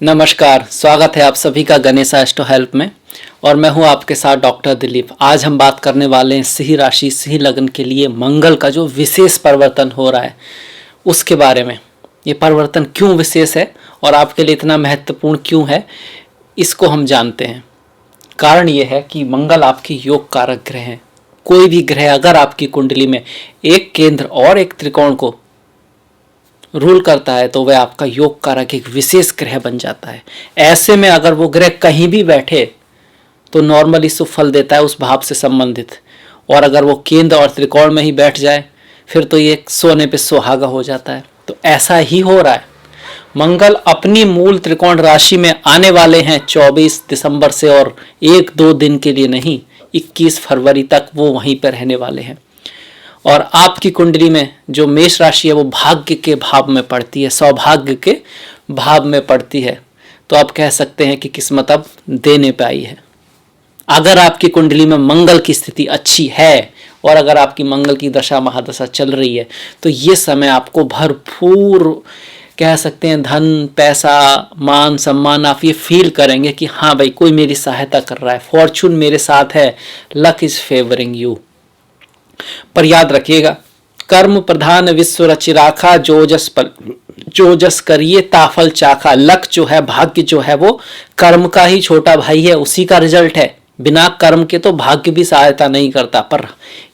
नमस्कार, स्वागत है आप सभी का गणेशा एस्ट्रो हेल्प में। और मैं हूं आपके साथ डॉक्टर दिलीप। आज हम बात करने वाले हैं सिंह राशि सिंह लग्न के लिए मंगल का जो विशेष परिवर्तन हो रहा है उसके बारे में। ये परिवर्तन क्यों विशेष है और आपके लिए इतना महत्वपूर्ण क्यों है, इसको हम जानते हैं। कारण ये है कि मंगल आपकी योग कारक ग्रह हैं। कोई भी ग्रह अगर आपकी कुंडली में एक केंद्र और एक त्रिकोण को रूल करता है तो वह आपका योग कारक एक विशेष ग्रह बन जाता है। ऐसे में अगर वो ग्रह कहीं भी बैठे तो नॉर्मली सुफल देता है उस भाव से संबंधित, और अगर वो केंद्र और त्रिकोण में ही बैठ जाए फिर तो ये सोने पे सुहागा हो जाता है। तो ऐसा ही हो रहा है। मंगल अपनी मूल त्रिकोण राशि में आने वाले हैं 24 दिसंबर से, और 1-2 दिन के लिए नहीं, 21 फरवरी तक वो वहीं पर रहने वाले हैं। और आपकी कुंडली में जो मेष राशि है वो भाग्य के भाव में पड़ती है, सौभाग्य के भाव में पड़ती है। तो आप कह सकते हैं कि किस्मत अब देने पे आई है। अगर आपकी कुंडली में मंगल की स्थिति अच्छी है और अगर आपकी मंगल की दशा महादशा चल रही है तो ये समय आपको भरपूर कह सकते हैं धन, पैसा, मान, सम्मान आप ये फील करेंगे कि हाँ भाई कोई मेरी सहायता कर रहा है, फॉर्चून मेरे साथ है, लक इज फेवरिंग यू। पर याद रखिएगा, कर्म प्रधान विश्व रचि राखा, जो जस करिए ताफल चाखा। लक जो है, भाग्य जो है वो कर्म का ही छोटा भाई है, उसी का रिजल्ट है। बिना कर्म के तो भाग्य भी सहायता नहीं करता। पर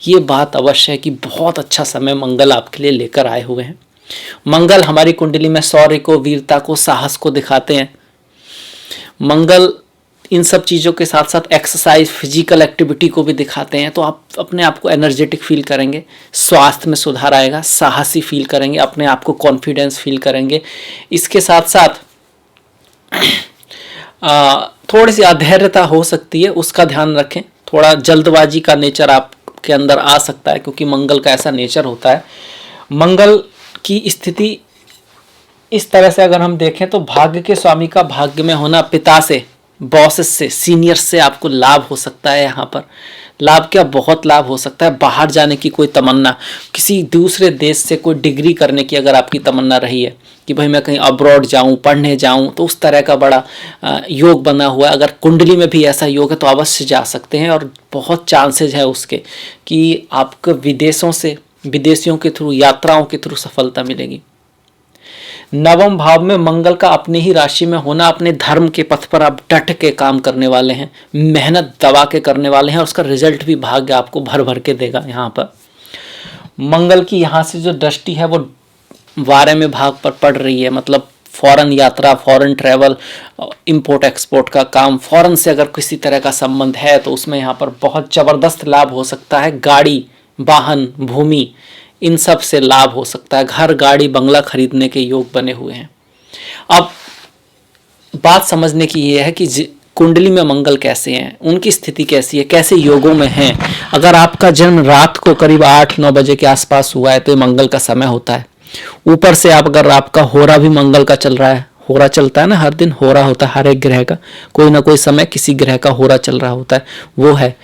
यह बात अवश्य है कि बहुत अच्छा समय मंगल आपके लिए लेकर आए हुए हैं। मंगल हमारी कुंडली में शौर्य को, वीरता को, साहस को दिखाते हैं। मंगल इन सब चीज़ों के साथ साथ एक्सरसाइज, फिजिकल एक्टिविटी को भी दिखाते हैं। तो आप अपने आप को एनर्जेटिक फील करेंगे, स्वास्थ्य में सुधार आएगा, साहसी फील करेंगे, अपने आप को कॉन्फिडेंस फील करेंगे। इसके साथ साथ थोड़ी सी अधैर्यता हो सकती है, उसका ध्यान रखें। थोड़ा जल्दबाजी का नेचर आपके अंदर आ सकता है क्योंकि मंगल का ऐसा नेचर होता है। मंगल की स्थिति इस तरह से अगर हम देखें तो भाग्य के स्वामी का भाग्य में होना, पिता से, बॉसेस से, सीनियर से आपको लाभ हो सकता है। यहाँ पर लाभ क्या, बहुत लाभ हो सकता है। बाहर जाने की कोई तमन्ना, किसी दूसरे देश से कोई डिग्री करने की अगर आपकी तमन्ना रही है कि भाई मैं कहीं अब्रॉड जाऊं, पढ़ने जाऊं, तो उस तरह का बड़ा योग बना हुआ है। अगर कुंडली में भी ऐसा योग है तो अवश्य जा सकते हैं और बहुत चांसेज है उसके कि आपको विदेशियों के थ्रू, यात्राओं के थ्रू सफलता मिलेगी। नवम भाव में मंगल का अपने ही राशि में होना, अपने धर्म के पथ पर आप डट के काम करने वाले हैं, मेहनत दबा के करने वाले हैं और उसका रिजल्ट भी भाग्य आपको भर भर के देगा। यहाँ पर मंगल की यहाँ से जो दृष्टि है वो 12वें भाव पर पड़ रही है, मतलब फॉरेन यात्रा, फॉरेन ट्रैवल, इंपोर्ट एक्सपोर्ट का काम, फॉरेन से अगर किसी तरह का संबंध है तो उसमें यहाँ पर बहुत ज़बरदस्त लाभ हो सकता है। गाड़ी, वाहन, भूमि, इन सब से लाभ हो सकता है। घर, गाड़ी, बंगला खरीदने के योग बने हुए हैं। अब बात समझने की ये है कि कुंडली में मंगल कैसे हैं, उनकी स्थिति कैसी है, कैसे योगों में हैं। अगर आपका जन्म रात को करीब 8-9 बजे के आसपास हुआ है तो ये मंगल का समय होता है। ऊपर से अगर आपका होरा भी मंगल का चल रहा है, होरा चलता है ना, हर दिन होरा होता है, हर एक ग्रह का कोई ना कोई समय किसी ग्रह का होरा चल रहा होता है, वो है।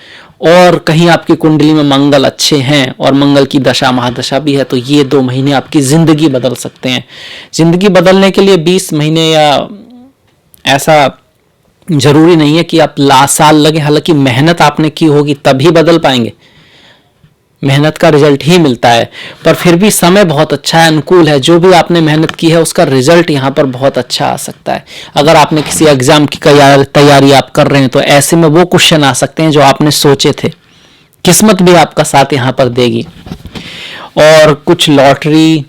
और कहीं आपकी कुंडली में मंगल अच्छे हैं और मंगल की दशा महादशा भी है तो ये 2 महीने आपकी जिंदगी बदल सकते हैं। जिंदगी बदलने के लिए 20 महीने या ऐसा जरूरी नहीं है कि आप साल लगे। हालांकि मेहनत आपने की होगी तभी बदल पाएंगे, मेहनत का रिजल्ट ही मिलता है। पर फिर भी समय बहुत अच्छा है, अनुकूल है। जो भी आपने मेहनत की है उसका रिजल्ट यहाँ पर बहुत अच्छा आ सकता है। अगर आपने किसी एग्जाम की तैयारी आप कर रहे हैं तो ऐसे में वो क्वेश्चन आ सकते हैं जो आपने सोचे थे। किस्मत भी आपका साथ यहाँ पर देगी। और कुछ लॉटरी,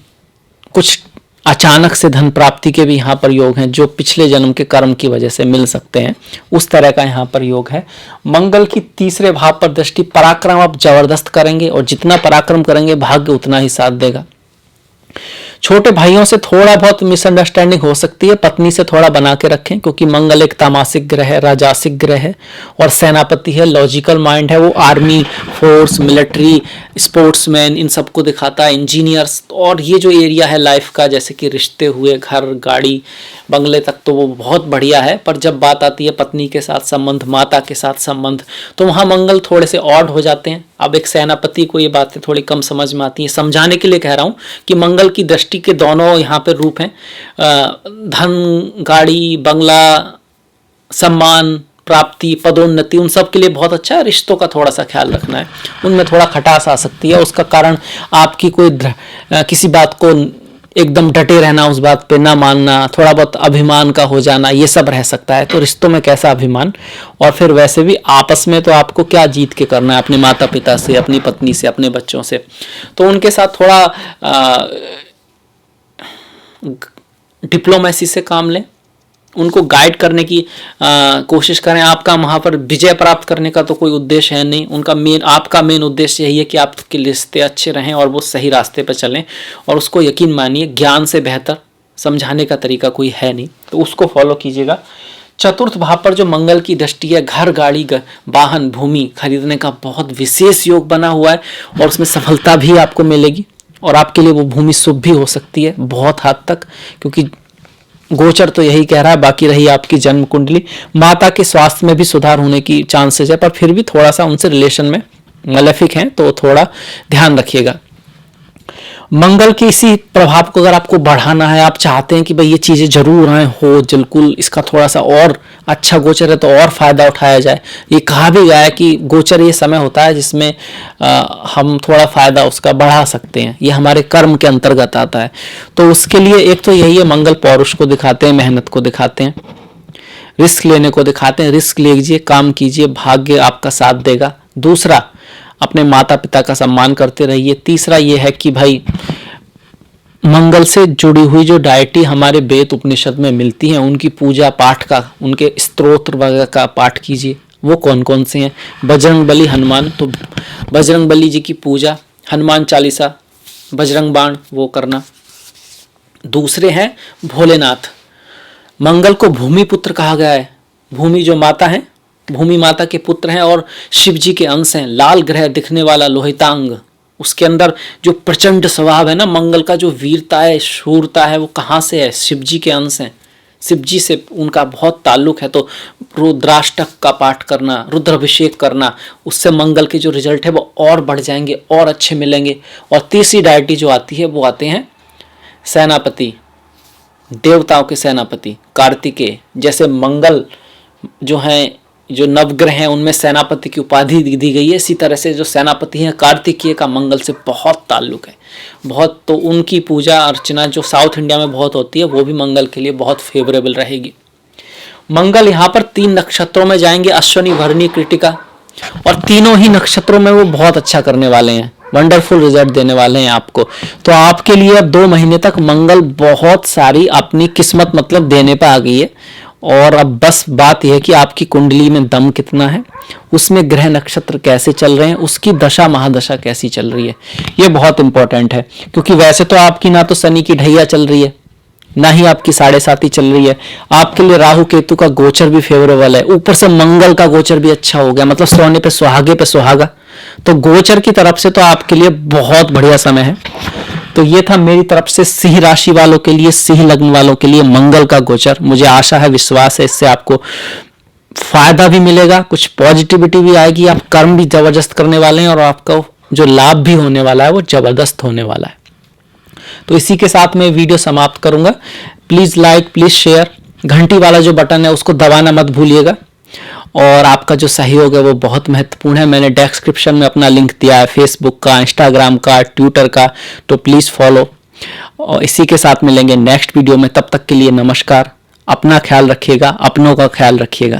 कुछ अचानक से धन प्राप्ति के भी यहाँ पर योग हैं जो पिछले जन्म के कर्म की वजह से मिल सकते हैं, उस तरह का यहाँ पर योग है। मंगल की 3रे भाव पर दृष्टि, पराक्रम आप जबरदस्त करेंगे और जितना पराक्रम करेंगे भाग्य उतना ही साथ देगा। छोटे भाइयों से थोड़ा बहुत मिसअंडरस्टैंडिंग हो सकती है, पत्नी से थोड़ा बना के रखें क्योंकि मंगल एक तामसिक ग्रह है, राजासिक ग्रह है और सेनापति है, लॉजिकल माइंड है। वो आर्मी, फोर्स, मिलिट्री, स्पोर्ट्समैन, इन सबको दिखाता है, इंजीनियर्स। और ये जो एरिया है लाइफ का, जैसे कि रिश्ते हुए, घर, गाड़ी, बंगले तक, तो वो बहुत बढ़िया है। पर जब बात आती है पत्नी के साथ संबंध, माता के साथ संबंध, तो वहाँ मंगल थोड़े से ऑड हो जाते हैं। अब एक सेनापति को ये बातें थोड़ी कम समझ में आती हैं। समझाने के लिए कह रहा हूँ कि मंगल की दृष्टि दृष्टि के दोनों यहाँ पे रूप हैं। धन, गाड़ी, बंगला, सम्मान प्राप्ति, पदोन्नति, उन सब के लिए बहुत अच्छा है। रिश्तों का थोड़ा सा ख्याल रखना है, उनमें थोड़ा खटास आ सकती है। उसका कारण आपकी कोई किसी बात को एकदम डटे रहना, उस बात पे ना मानना, थोड़ा बहुत अभिमान का हो जाना, ये सब रह सकता है। तो रिश्तों में कैसा अभिमान, और फिर वैसे भी आपस में तो आपको क्या जीत के करना है, अपने माता पिता से, अपनी पत्नी से, अपने बच्चों से। तो उनके साथ थोड़ा डिप्लोमेसी से काम लें, उनको गाइड करने की कोशिश करें। आपका वहाँ पर विजय प्राप्त करने का तो कोई उद्देश्य है नहीं। आपका मेन उद्देश्य यही है कि आपके रिश्ते अच्छे रहें और वो सही रास्ते पर चलें। और उसको यकीन मानिए, ज्ञान से बेहतर समझाने का तरीका कोई है नहीं, तो उसको फॉलो कीजिएगा। चतुर्थ भाव पर जो मंगल की दृष्टि है, घर, गाड़ी, वाहन, भूमि खरीदने का बहुत विशेष योग बना हुआ है, और उसमें सफलता भी आपको मिलेगी। और आपके लिए वो भूमि शुभ भी हो सकती है बहुत हद तक, क्योंकि गोचर तो यही कह रहा है। बाकी रही आपकी जन्म कुंडली, माता के स्वास्थ्य में भी सुधार होने की चांसेस है, पर फिर भी थोड़ा सा उनसे रिलेशन में मलेफिक हैं, तो थोड़ा ध्यान रखिएगा। मंगल के इसी प्रभाव को अगर आपको बढ़ाना है, आप चाहते हैं कि भाई ये चीज़ें जरूर आए हो, बिल्कुल इसका थोड़ा सा और अच्छा गोचर है तो और फायदा उठाया जाए। ये कहा भी गया है कि गोचर ये समय होता है जिसमें हम थोड़ा फायदा उसका बढ़ा सकते हैं, ये हमारे कर्म के अंतर्गत आता है। तो उसके लिए एक तो यही है, मंगल पौरुष को दिखाते हैं, मेहनत को दिखाते हैं, रिस्क लेने को दिखाते हैं। रिस्क लीजिए, काम कीजिए, भाग्य आपका साथ देगा। दूसरा, अपने माता पिता का सम्मान करते रहिए। तीसरा ये है कि भाई मंगल से जुड़ी हुई जो डायटी हमारे वेद उपनिषद में मिलती हैं, उनकी पूजा पाठ का, उनके स्तोत्र वगैरह का पाठ कीजिए। वो कौन कौन से हैं? बजरंग बली, हनुमान, तो बजरंग बली जी की पूजा, हनुमान चालीसा, बजरंग बाण वो करना। दूसरे हैं भोलेनाथ। मंगल को भूमि पुत्र कहा गया है। भूमि जो माता है, भूमि माता के पुत्र हैं और शिव जी के अंश हैं। लाल ग्रह दिखने वाला लोहितांग, उसके अंदर जो प्रचंड स्वभाव है ना, मंगल का जो वीरता है, शूरता है, वो कहाँ से है? शिव जी के अंश हैं। शिव जी से उनका बहुत ताल्लुक है। तो रुद्राष्टक का पाठ करना, रुद्राभिषेक करना, उससे मंगल के जो रिजल्ट है वो और बढ़ जाएंगे, और अच्छे मिलेंगे। और तीसरी डायटी जो आती है वो आते हैं सेनापति, देवताओं के सेनापति कार्तिकेय। जैसे मंगल जो हैं, जो नवग्रह हैं, उनमें सेनापति की उपाधि दी गई है, इसी तरह से जो सेनापति हैं कार्तिकेय का मंगल से बहुत ताल्लुक है, बहुत। तो उनकी पूजा अर्चना जो साउथ इंडिया में बहुत होती है, वो भी मंगल के लिए बहुत फेवरेबल रहेगी। मंगल यहाँ पर 3 नक्षत्रों में जाएंगे, अश्विनी, भरणी, कृतिका, और तीनों ही नक्षत्रों में वो बहुत अच्छा करने वाले हैं, वंडरफुल रिजल्ट देने वाले हैं आपको। तो आपके लिए अब 2 महीने तक मंगल बहुत सारी अपनी किस्मत मतलब देने पे आ गई है। और अब बस बात यह है कि आपकी कुंडली में दम कितना है, उसमें ग्रह नक्षत्र कैसे चल रहे हैं, उसकी दशा महादशा कैसी चल रही है, ये बहुत इंपॉर्टेंट है। क्योंकि वैसे तो आपकी ना तो शनि की ढैया चल रही है, ना ही आपकी 7.5 चल रही है। आपके लिए राहु केतु का गोचर भी फेवरेबल है, ऊपर से मंगल का गोचर भी अच्छा हो गया, मतलब सोने पे सुहागे पे सुहागा। तो गोचर की तरफ से तो आपके लिए बहुत बढ़िया समय है। तो ये था मेरी तरफ से सिंह राशि वालों के लिए, सिंह लग्न वालों के लिए मंगल का गोचर। मुझे आशा है, विश्वास है, इससे आपको फायदा भी मिलेगा, कुछ पॉजिटिविटी भी आएगी, आप कर्म भी जबरदस्त करने वाले हैं, और आपका जो लाभ भी होने वाला है वो जबरदस्त होने वाला है। तो इसी के साथ मैं वीडियो समाप्त करूंगा। प्लीज लाइक, प्लीज शेयर, घंटी वाला जो बटन है उसको दबाना मत भूलिएगा। और आपका जो सहयोग है वो बहुत महत्वपूर्ण है। मैंने डिस्क्रिप्शन में अपना लिंक दिया है, फेसबुक का, इंस्टाग्राम का, ट्विटर का, तो प्लीज़ फॉलो। और इसी के साथ मिलेंगे नेक्स्ट वीडियो में। तब तक के लिए नमस्कार। अपना ख्याल रखिएगा, अपनों का ख्याल रखिएगा।